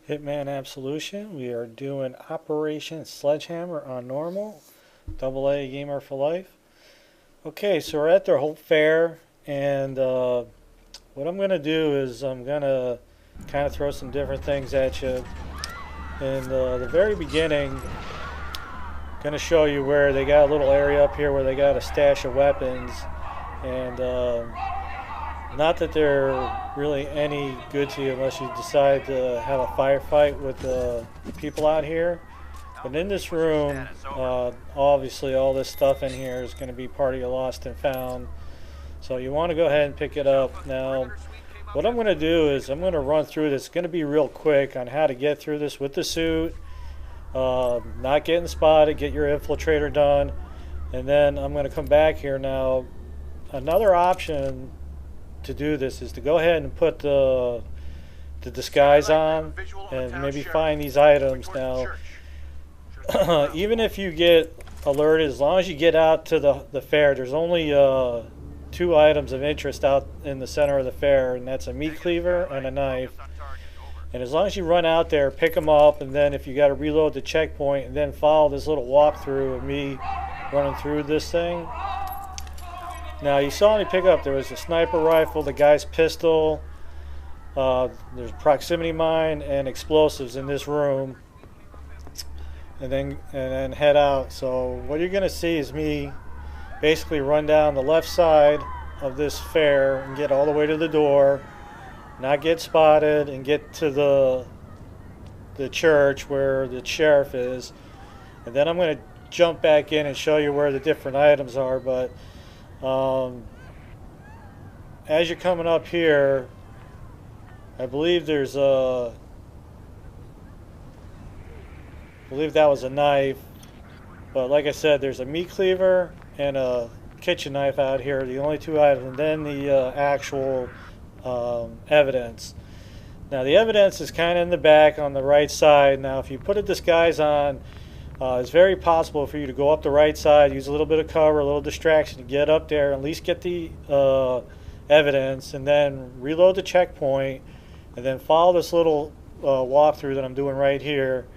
Hitman Absolution. We are doing Operation Sledgehammer on normal. AA gamer for life. Okay, so we're at their whole fair, and what I'm going to do is I'm going to kind of throw some different things at you. In the very beginning, I'm going to show you where they got a little area up here where they got a stash of weapons, and not that they're really any good to you unless you decide to have a firefight with the people out here. But in this room, obviously all this stuff in here is going to be part of your lost and found. So you want to go ahead and pick it up. Now, what I'm going to do is I'm going to run through this. It's going to be real quick on how to get through this with the suit, not getting spotted, get your infiltrator done. And then I'm going to come back here now. Another option to do this is to go ahead and put the disguise on and maybe find these items. Now, even if you get alerted, as long as you get out to the fair, there's only two items of interest out in the center of the fair, and that's a meat cleaver and a knife. And as long as you run out there, pick them up, and then if you got to reload the checkpoint, and then follow this little walkthrough of me running through this thing. Now, you saw me pick up, there was a sniper rifle, the guy's pistol, there's proximity mine and explosives in this room, and then head out. So what you're going to see is me basically run down the left side of this fair and get all the way to the door, not get spotted, and get to the church where the sheriff is. And then I'm going to jump back in and show you where the different items are. But as you're coming up here, I believe there's I believe that was a knife, but like I said, there's a meat cleaver and a kitchen knife out here, the only two items, and then the actual evidence. Now the evidence is kind of in the back on the right side. Now if you put a disguise on, it's very possible for you to go up the right side, use a little bit of cover, a little distraction to get up there, at least get the evidence, and then reload the checkpoint, and then follow this little walkthrough that I'm doing right here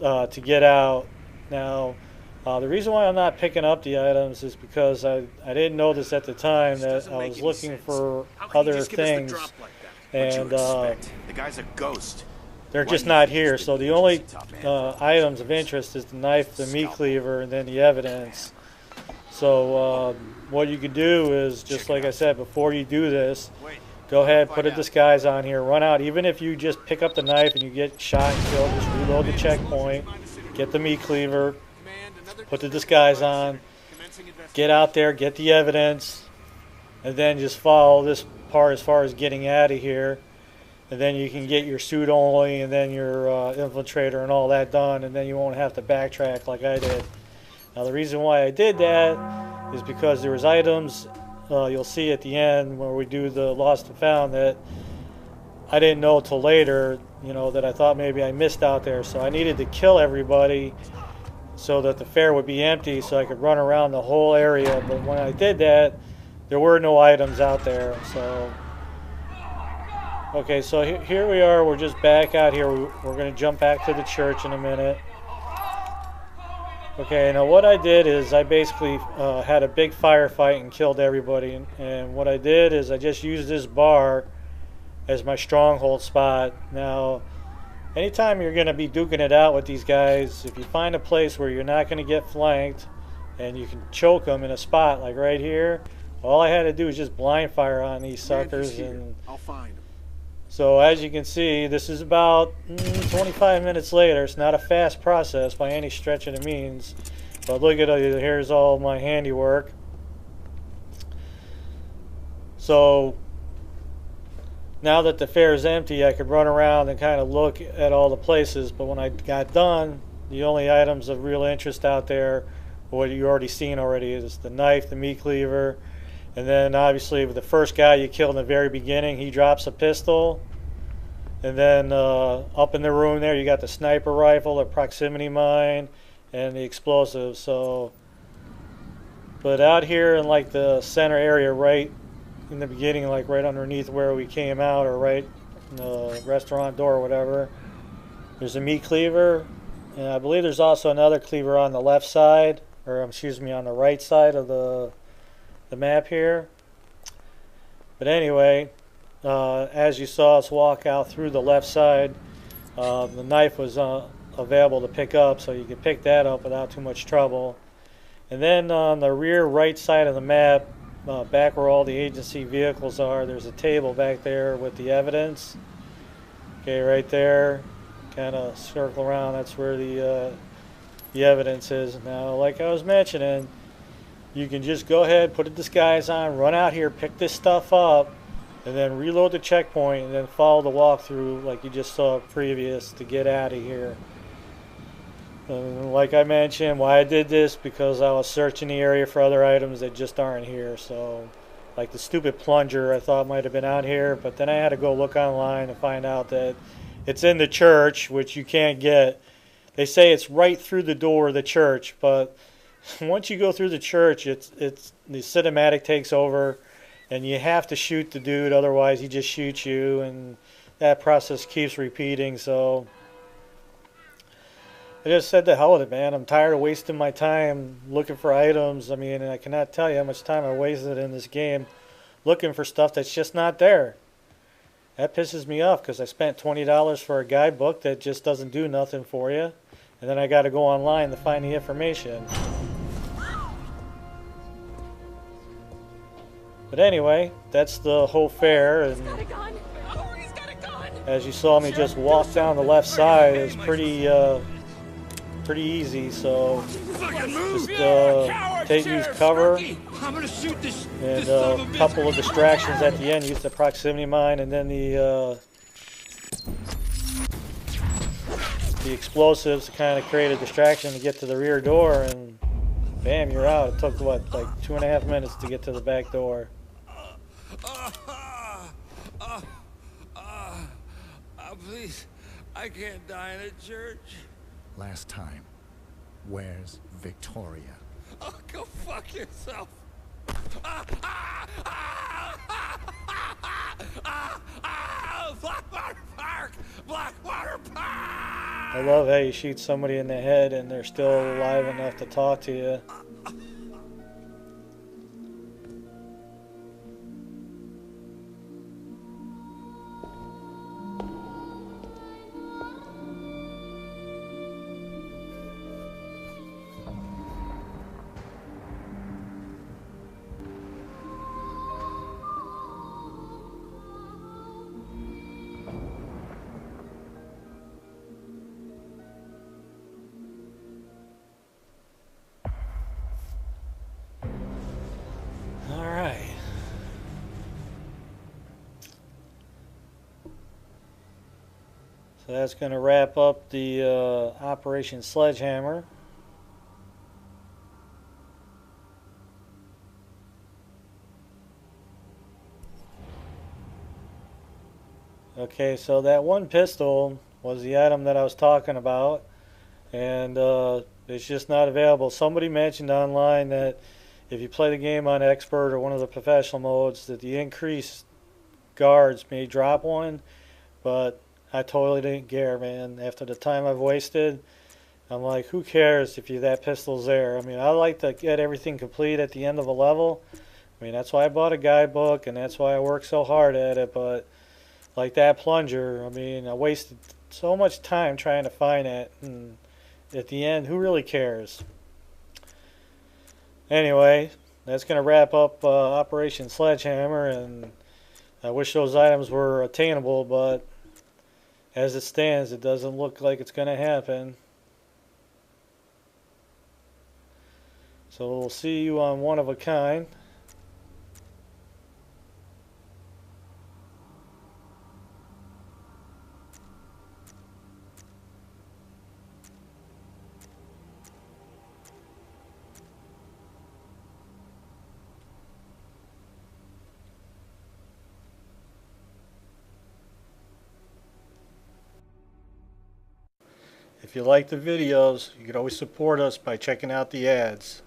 to get out. Now, the reason why I'm not picking up the items is because I didn't know this at the time, that I was looking for other things, and the guy's a ghost. They're just not here. So the only items of interest is the knife, the meat cleaver, and then the evidence. So what you could do is, just like I said, before you do this, go ahead, put a disguise on here, run out. Even if you just pick up the knife and you get shot and killed, just reload the checkpoint, get the meat cleaver, put the disguise on, get out there, get the evidence, and then just follow this part as far as getting out of here. And then you can get your suit only, and then your infiltrator and all that done, and then you won't have to backtrack like I did. Now the reason why I did that is because there was items you'll see at the end where we do the lost and found that I didn't know till later, that I thought maybe I missed out there. So I needed to kill everybody so that the fair would be empty so I could run around the whole area. But when I did that, there were no items out there. So okay, so here we are. We're just back out here. We're going to jump back to the church in a minute. Okay, now what I did is I basically had a big firefight and killed everybody. And what I did is I just used this bar as my stronghold spot. Now, anytime you're going to be duking it out with these guys, if you find a place where you're not going to get flanked and you can choke them in a spot like right here, all I had to do is just blind fire on these suckers, and I'll find him. so as you can see, this is about 25 minutes later. It's not a fast process by any stretch of the means. But look at it, here's all my handiwork. So now that the fair is empty, I could run around and kind of look at all the places. But when I got done, the only items of real interest out there, what you already seen already, is the knife, the meat cleaver. And then obviously with the first guy you killed in the very beginning, he drops a pistol. And then up in the room there you got the sniper rifle, the proximity mine, and the explosives. So, but out here in like the center area, right in the beginning, like right underneath where we came out, or right in the restaurant door or whatever, There's a meat cleaver, and I believe there's also another cleaver on the left side, or excuse me, on the right side of the map here. But anyway, as you saw us walk out through the left side, the knife was available to pick up, so you could pick that up without too much trouble. And then on the rear right side of the map, back where all the agency vehicles are, there's a table back there with the evidence. Okay, right there. Kind of circle around. That's where the evidence is. Now, like I was mentioning, you can just go ahead, put a disguise on, run out here, pick this stuff up, and then reload the checkpoint, and then follow the walkthrough like you just saw previous to get out of here. And like I mentioned, why I did this, because I was searching the area for other items that just aren't here. So, like the stupid plunger I thought might have been out here, but then I had to go look online and find out that it's in the church, which you can't get. They say it's right through the door of the church, but once you go through the church, it's the cinematic takes over, and you have to shoot the dude, otherwise he just shoots you, and that process keeps repeating. So I just said to hell with it, man. I'm tired of wasting my time looking for items. I mean, I cannot tell you how much time I wasted in this game looking for stuff that's just not there. That pisses me off, because I spent $20 for a guidebook that just doesn't do nothing for you, and then I got to go online to find the information. But anyway, that's the whole fair, and as you saw me just walk down the left side, it's pretty easy. So just use cover, and a couple of distractions at the end. Use the proximity mine, and then the explosives to kind of create a distraction to get to the rear door, and bam, you're out. It took what, like 2.5 minutes to get to the back door. Please, I can't die in a church. Last time. Where's Victoria? Oh, go fuck yourself. Blackwater Park! Blackwater Park! I love how you shoot somebody in the head and they're still alive enough to talk to you. So that's going to wrap up the Operation Sledgehammer. Okay, so that one pistol was the item that I was talking about, and it's just not available. Somebody mentioned online that if you play the game on Expert or one of the professional modes, that the increased guards may drop one, but I totally didn't care, man. After the time I've wasted, I'm like, who cares if that pistol's there? I mean, I like to get everything complete at the end of a level. I mean, that's why I bought a guidebook, and that's why I work so hard at it. But like that plunger, I mean, I wasted so much time trying to find it, and at the end, who really cares? Anyway, that's going to wrap up Operation Sledgehammer, and I wish those items were attainable, but as it stands, it doesn't look like it's going to happen. So we'll see you on One of a Kind. If you like the videos, you can always support us by checking out the ads.